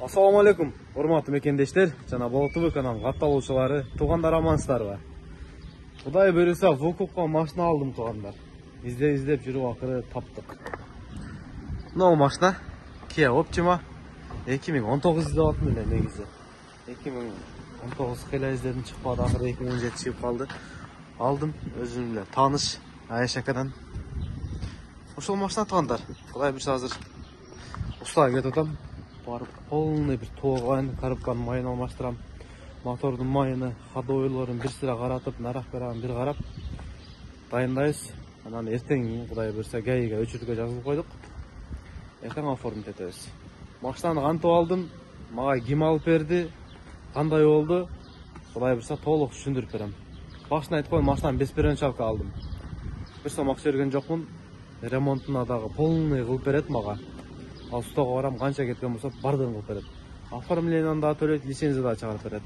Assalamu alaikum, урматтуу мекендештер жана Болот ТВ каналынын катталуучулары, туугандар амансыздарбы? Кудай буйруса, вукупка машина алдым туугандар. Издеп жүрүп акыры таптык. Мына машина Kia Optima 2019 издеп аттым эле негизи. 2019 кыйла издедим, чыкпады, акыры 2017 чыгып калды. Алдым өзүм эле тааныш Айшакадан. Ошол машина туугандар. Кудай буйруса азыр устага кетип атам. Барып полный bir тооган коробканын майын алмаштырам. Мотордун майыны, ходойлорун бир сыра каратып, нарак берагын бир карап дайындайбыз. Анан эртең Кудай буйруса ГАИга өчүрүүгө жазылып койдук. Эртең оформить этебиз. Машинаны кантип алдым? Мага ким алып берди? Кандай болду? Кудай буйруса толук түшүндүрүп берем. Башына айтып коеюн, машинаны беспревенчалка алдым. Бир сом акча берген жокмун. Ремонтуна дагы полный кылып берет мага. Ал устага барам, канча кеткен болсо бардыгын кылып берет. Оформленияны да төлөйт, лицензия да чыгарып берет.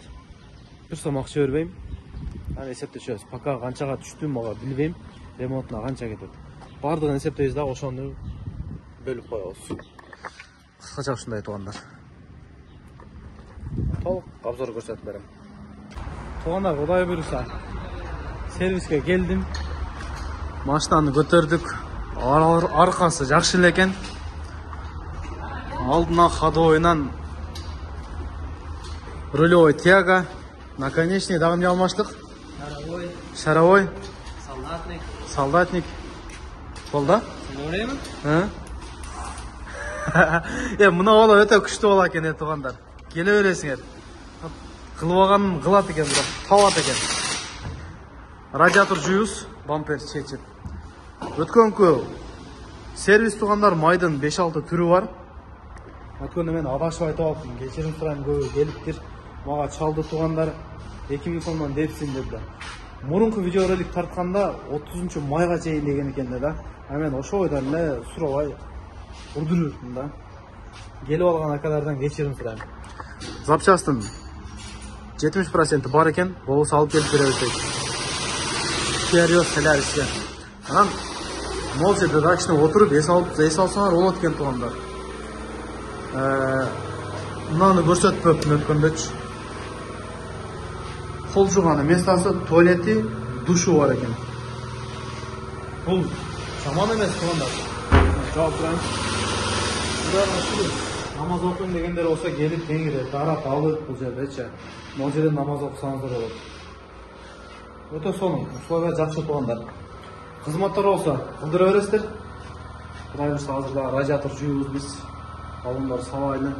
Бир сом акча бербейм. Аны эсептешебиз. Пока канчага түштү мага билбейм. Ремонтуна канча кетет. Бардыгын эсептейбиз да, ошону бөлүп коебуз. Кыскача ушундай туугандар. Толук обзор көрсөтүп берем. Туугандар, Кудай буйруса сервиске келдим. Машинаны көтөрдүк. Аркасы жакшы эле экен. Алдынан ходовойнан рулевой тяга, наконечник дагы эмне алмаштык? Шаровой. Солдатник. Болду? Мына бала өтө күчтүү бала экен туугандар. Келе бересиңер. Кылып алганын кылат экен, бирок табат экен. Радиатор жуюбуз, бампер чечип. Өткөнкү сервис туугандар майдын 5-6 түрү бар. Өткөндө мен адашып айтып алыптым, кечирим сурайм, көбү келиптир. Мага чалды туугандар 2000 сомдон депсин деди. Мурунку видеоролик тартканда 30 майга чейин деген экен да. Мен ошол бойдон эле сурабай урдурдум да. Келип алган акалардан кечирим сурайм. Запчастын 70% бар экен, болсо алып келип беребиз дейт. Serios Solaris'e. Анан молча дырачны отуруп эс алсаңар болот экен туугандар. Мынаны көрсөтпөптүм өткөндөгүчү. Кол жууган местасы, туалети, душу бар экен. Бул жаман эмес туугандар. Жооп турайын. Намаз окуйм дегендер болсо келип кеңире тарап алып бул жердечи. Могу жерде намаз окусаңыздар болот. Өтө сонун, условия жакшы туугандар. Кызматтар болсо кылдыра бересиздер. Кудай буйруса азыр да радиатор жуюбуз биз. Балондар сабайлы.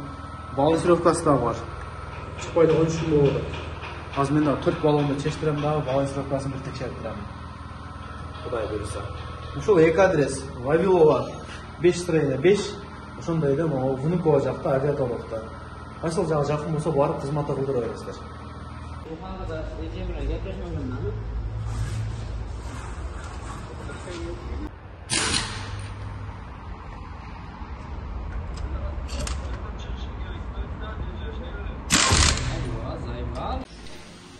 Балансировкасы да бар. Чыкпай да коюшум болот. Азыр мен дагы 4 балонду чечтирем дагы, балансировкасын бир текшерип турам. Кудай буйруса. Ушул эки адрес Вавилова 5/5. Ошондой да могу Внукова жакта, Авиаторовдо. Кайсыл жагы жакын болсо барып кызматты кылдыра бересиздер.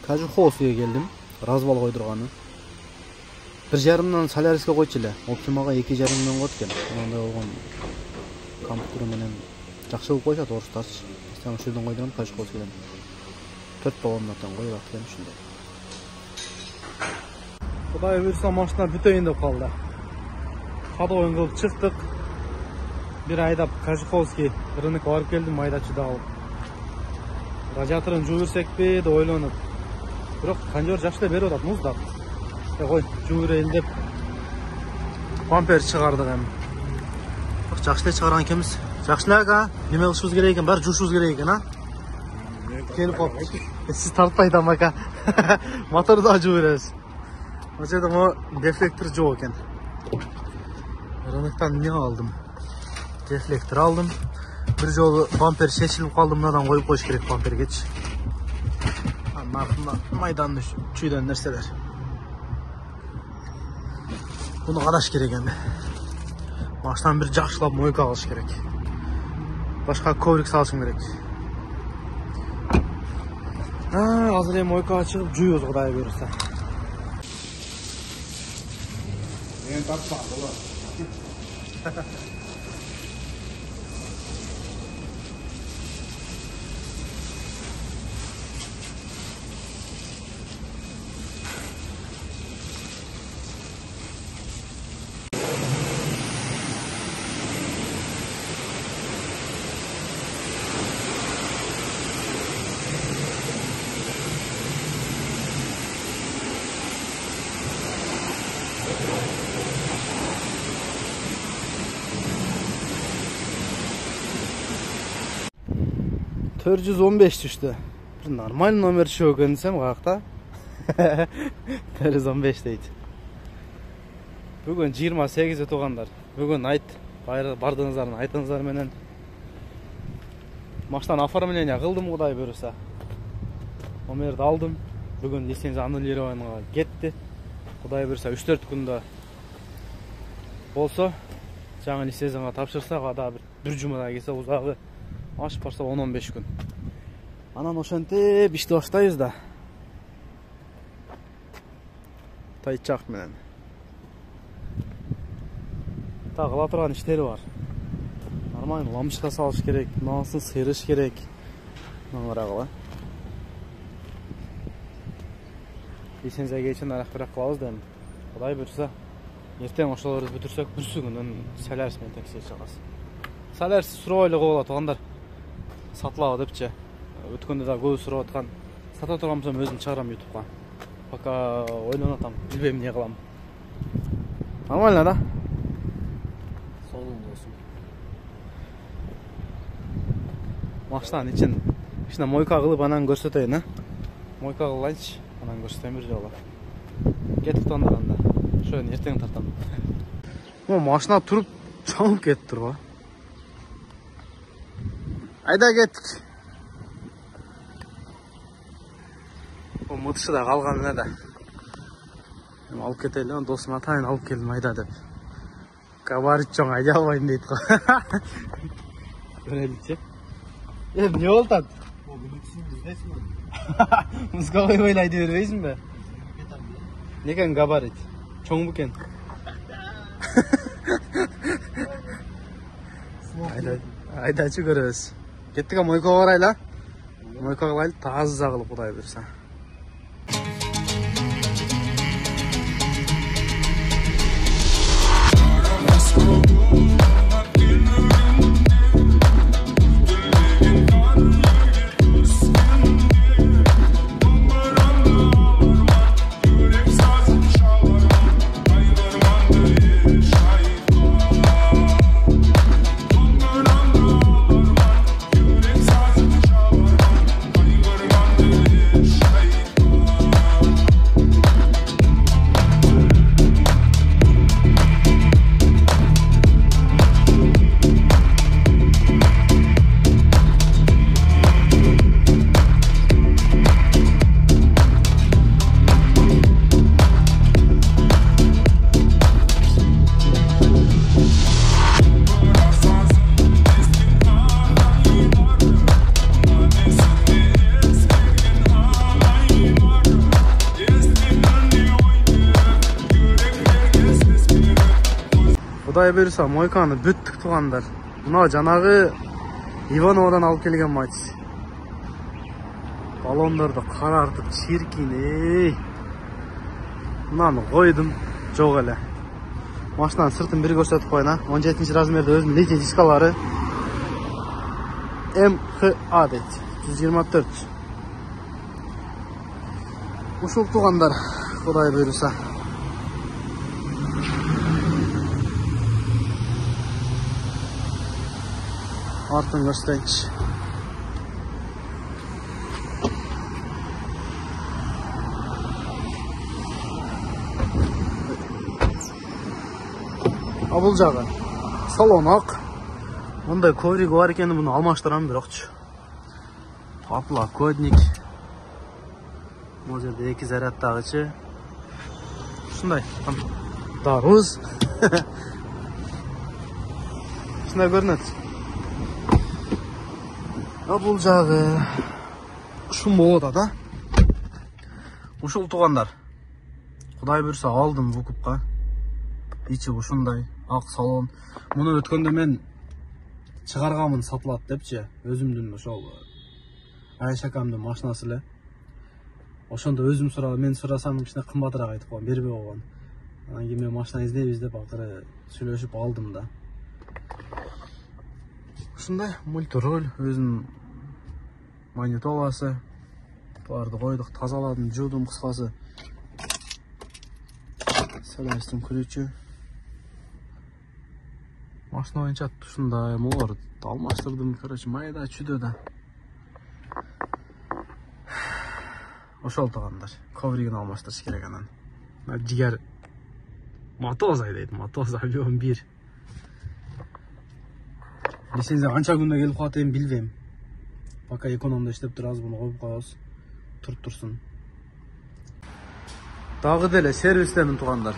Кажуховскиге келдим. Развал койдурганы. 1,5-дан Соляриске койчу эле. Optimaga 2,5-ден койт экен. Андай болгон компьютер менен жакшы болуп койшот орустарчы. Мен ушул жерден койдурам, Кажуховскиден. 4 баллондан коюп аткан ушундай. Кудай буйруса машина бүтөйүн деп калды. Ходовойн кылып чыктык. Бир айдап Кажуховский рынокко барып келдим, майда чыдап. Радиаторун жууп берсекпи деп ойлонуп. Бирок кондер жакшы эле берип атат, муздак. Кой, жууп берейин деп бампер чыгардык эми. Жакшы эле чыгарган экенбиз. Жакшы эле ага, неме кылышыбыз керек экен, баары жуушубуз керек экен, а? Келип калып. Сиз тартпай да мака. Моторду да жууп беребиз. Мына жерде мо дефлектор жок экен. Рыноктан эмне алдым? Дефлектор алдым. Бир жолу бампер чечилип калды, мынадан коюп коюш керек бампергечи. Артында майдан чүйдөн нерселер. Буну караш керек эми. Машинаны бир жакшылап мойка кылыш керек. Башка коврик салышым керек. Азыр эми мойкага чыгып жуюбуз, Кудай буйруса. Мен таппам болот. 415 düştü. Bir normal номер шығу өкінсем қақта. 415 дейді. Бүгін 28 туғандар. Бүгін айт бардыңыздарын айтыңыздар менен. Машинаны оформление қылдым, Құдай бұйырса. Номерді алдым. Бүгін лицензия аннулированға кетті. Құдай бұйырса 3-4 күнде болса, жаңа лицензияға тапшырсақ, ада бір жұмада келсе, ұзағы ашып барса 10-15 күн. Анан ошентип ишти баштайбыз да. Тайчак менен. Та кыла турган иштери бар. Нормально лампочка салыш керек, мынасын сыйрыш керек. Наңырагыла. Лицензияга чейин арак-барак кылабыз да. Кудай буйрса, эртең ошолорду бүтүрсөк, бүрсүгүнөн салярс менен текшерип чыгабыз. Салярс суроо эле кылып атгандар. Сатылабы депчи. Өткөндө да көп сурап аткан. Сата турган болсом өзүм чыгарам YouTube'га. Пока ойлонуп атам, билбейм эмне кылам. Нормально да? Солун болсун. Машинанын ичине мойка кылып анан көрсөтөйүн, а? Мойка кылайынчы, анан көрсөтөйүн бир жолу. Кетип тондур анда. Ошону эртең тартам. Машина туруп чаңып кетип турбу. Айда кеттик. Мытышы да калган эле да. Алып кетели, досум атайын алып келдим айда деп. Габарит чоң айда албайм дейт го. Көреличи. Эмне болду ат? Буну түсүндүр дейсиңби? Музыкага ойлайды бербейсиңби? Не экен габарит? Чоң бекен. Айдачы көрөбүз. Кеттик, мойкага барайлы. Мойкага кылайлы, таза кылып Кудай буйрса. Құдай бұйырса, мойканы бүттік туғандар. Мына жанағы Ивановодан алып келген матч. Балондарды қарартып чиркин, ей. Мынаны қойдым, жоқ әлі. Машинаның сыртын бір көрсетіп қойына. 17 размерді өзінің лейтен дискалары. МХА дейді. 124. Ушыл туғандар, Құдай бұйырса. Артын көрсетейінші. Бұл жағы салонақ. Мұндай ковриг бар екені, бұны алмаштырам бірақчы. Поплавкодник. Бұл жерде 2 зарядтағычы. Шындай, даруз. Шындай көрінеді. Бұл жағы шум болады да. Ушыл туғандар. Құдай бұйырса алдым вукупқа. Ичи ушундай ақ салон. Мұны өткенде мен чыгаргамын сатылат депчи. Өзүмдүн ошол Айшакамдын машинасы эле. Ошондо өзүм сурап, мен сурасам кичине кымбатыраак айтып койгон, бербей койгон. Анан кийин мен машина издеп акыры сүйлөшүп алдым да. Ушундай мультироль, өзүнүн магнитоласы. Буларды койдук, тазаладым, жуудум кыскасы. Селестин ключү. Машина боюнча ушундай муларды алмаштырдым, короче, майда чүйдө да. ошол туугандар. Ковригин алмаштырыш керек анан. Жигер мотоз айдайт, мотоз объем 1. Лицензия канча күндө келип калат эми билбейм. Пока экономда иштеп турабыз, буну коюп коебуз. Туруп турсун. Дагы деле сервистемин туугандар.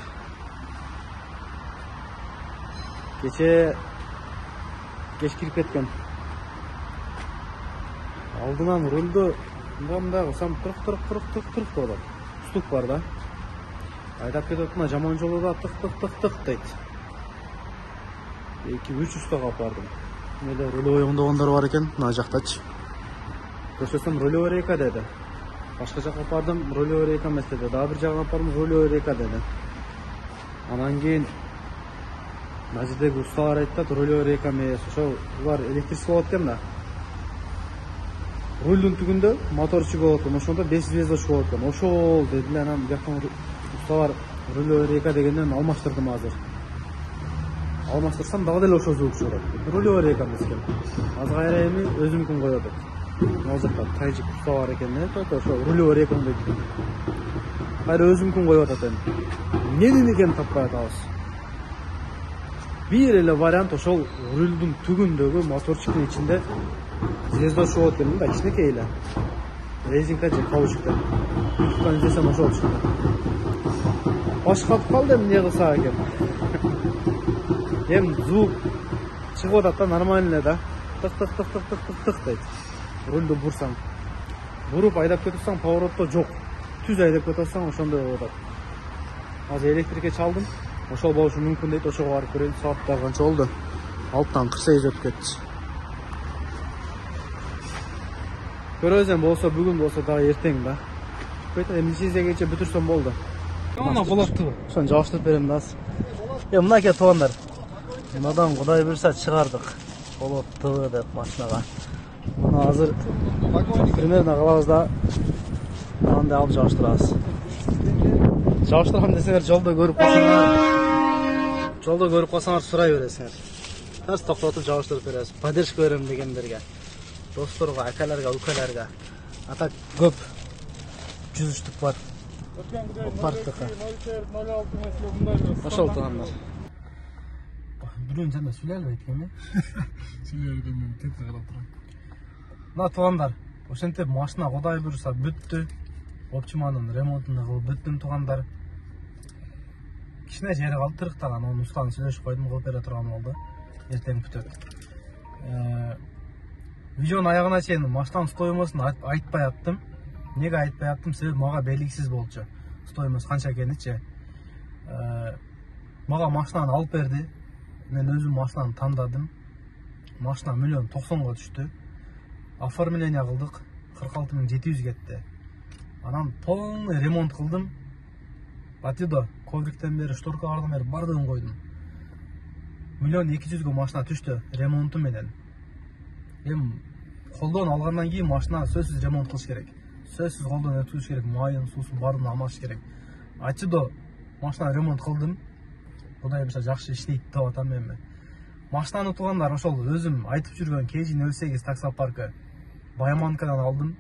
Кече кеч кирип кеткен. Алдынан рулду мындай кылсам тырк деп. Стук бар да. Айдап кетип мына жаман жолдо тык дейт. 2-3 устак алып бардым. Эле рулевой оңдогондор бар экен, мына жактачы. Көрсөтсөм рулевой рейка деди. Башка жакка бардым, рулевой рейка эмес деди. Дагы бир жакка бардым, рулевой рейка деди. Анан кийин мына жердеги усталар айтат, рулевой рейка эмес, ошо булар электричество болот экен да. Рулдун түгүндө мотор чыгып болот экен, ошондо 5 звезда чыгып болот экен. Ошол дедилер, анан бияктан усталар рулевой рейка дегенден алмаштырдым азыр. Алмаштырсам дагы деле ошол звук чыгат. Рулевой рейка эмес экен. Азыр кайра эми өзүмкүн коюп атат. Ал жакта тайжик уста бар экен, ошо рулевой рейка дейт. Кайра өзүмкүн коюп атат эми. Эмненин экенин таппай атабыз. Bir эле вариант ошол рулдун түгүндөгү моторчуктун ичинде звезда чыгып экен да, кичинекей эле. Резинка же каучуктан. Ютубтан издесем ошол чыкты. Баш катып калды, эми эмне кылсак экен. Эми звук чыгып атат да, нормально эле да. Тык дейт. Рулду бурсаң. Буруп айдап кетсең поворотто жок. Түз айдап кетсең ошондой болуп атат. Азыр электрикке чалдым. Ошол болушу мүмкүн дейт, ошого барып көрөйүн. Сааттар канча болду? 6-тан 48 өтүп кетти. Көрөбүз эми, болсо бүгүн, болсо дагы эртең да. Эми лицензияга бүтүрсөм болду. Мына болотту. Ошону жабыштырып берем да азыр. Мынакей туугандар. Мынадан Кудай буйрса чыгардык. Болотту деп машинага. Мына азыр примерно калабыз да. Андай алып жабыштырабыз. Жабыштырам десеңер жолдо көрүп калсаңар сурай бересиңер. Тез токтотуп жабыштырып беребиз. Поддержка берем дегендерге, досторго, акаларга, укаларга. Ата көп 100 штук бар. Парктыкка. Ошол туугандар. Бирөөнү жана сүйлөй албайт экенми? Сүйлөйдүм, тек карап турам. Мына туугандар, ошентип машина Кудай буйрса бүттү. Опчиманын ремонтун кылып бүттүм туугандар. Кичине жери калды тырыктаган, onu устаны сүйлөшүп койдум, кылып бере турган болду. Эртең бүтөт. Видеонун аягына чейин машинанын стоимосун айтпай аттым. Неге айтпай аттым? Себеби мага белгисиз болчу. Стоимосы канча экеничи. Мага машинаны алып берди. Мен өзүм машинаны тандадым. Машина 1,90,000 түштү. Оформление кылдык. 46,700 кетти. Анан полный ремонт кылдым. Батидо ковриктен бери, шторкалардан бери бардыгын койдум. 1,200,000 машина түштү ремонту менен. Эми колдон алгандан кийин машина сөзсүз ремонт кылыш керек. Сөзсүз колдон өткүзүш керек, майын, суусун баарын алмаш керек. Айтчыдо машина ремонт кылдым. Кудай буйрса жакшы иштейт деп атам эми. Машинаны туугандар ошол өзүм айтып жүргөн KG08 таксопаркы Байманкадан алдым.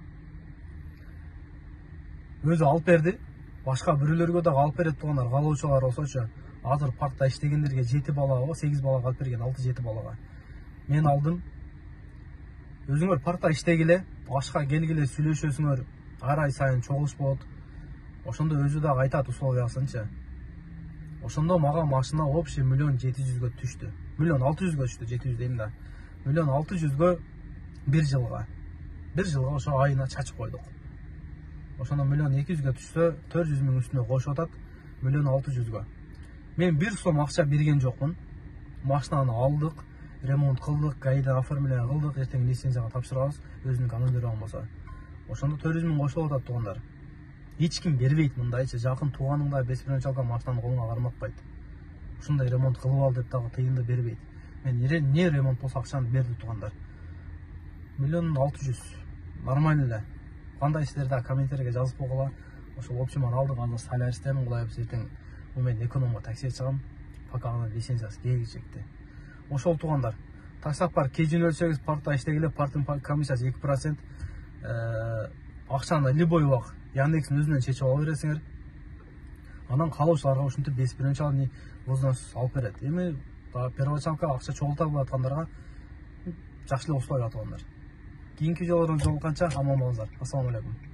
Өзү алып берди. Башка бирөөлөргө дагы алып берет туугандар, каалоочулар болсочу. Азыр паркта иштегендерге 7 балага, 8 балага алып берген, 6-7 балага. Мен алдым. Өзүңөр паркта иштегиле, башка келгиле сүйлөшөсүңөр, ар ай сайын чогулуш болот. Ошондо өзү дагы айтат условия асынчы. Ошондо мага машина общий 1,700,000 түштү. 1,600,000 түштү, 700 дейм да. 1,600,000 1 жылга. 1 жылга ошо айына чачып койдук. Ошондо 1,200,000 түшсө 400,000 үстүнө кошуп атат 1,600,000. Мен 1 сом акча берген жокмун. Машинаны алдык, ремонт кылдык, кайда оформление кылдык, эртең лицензияга тапшырабыз, өзүнүн канун болсо. Ошондо 400,000 кошулуп атат туугандар. Эч ким бербейт мындайчы, жакын тууганың да беспирен чалган машинаны колуңа карматпайт. Ушундай ремонт кылып ал деп дагы тыйынды бербейт. Мен не ремонт болсо акчаны берди туугандар. 1,600,000 нормально эле. Кандай силерде комментарийге жазып койгула. Ошол общеман алдык, азыр солярistемин, Кудай буйрса эртең мен экономго такси чыгам. Пока анын лицензиясы келечекте. Ошол туугандар. Таксопарк KG08 паркта иштегиле, парктын комиссиясы 2%. Акчаны любой убак Яндекстің өзінен шешіп ала бересіңер. Анан каалоочуларга ушинтип беспринчал не вознос алып берет. Эми первоначалка акча чогулта алып аткандарга жакшылык условия атгандар. Кийинки жолдордон жолукканча аман болуңуздар. Ассаламу алейкум.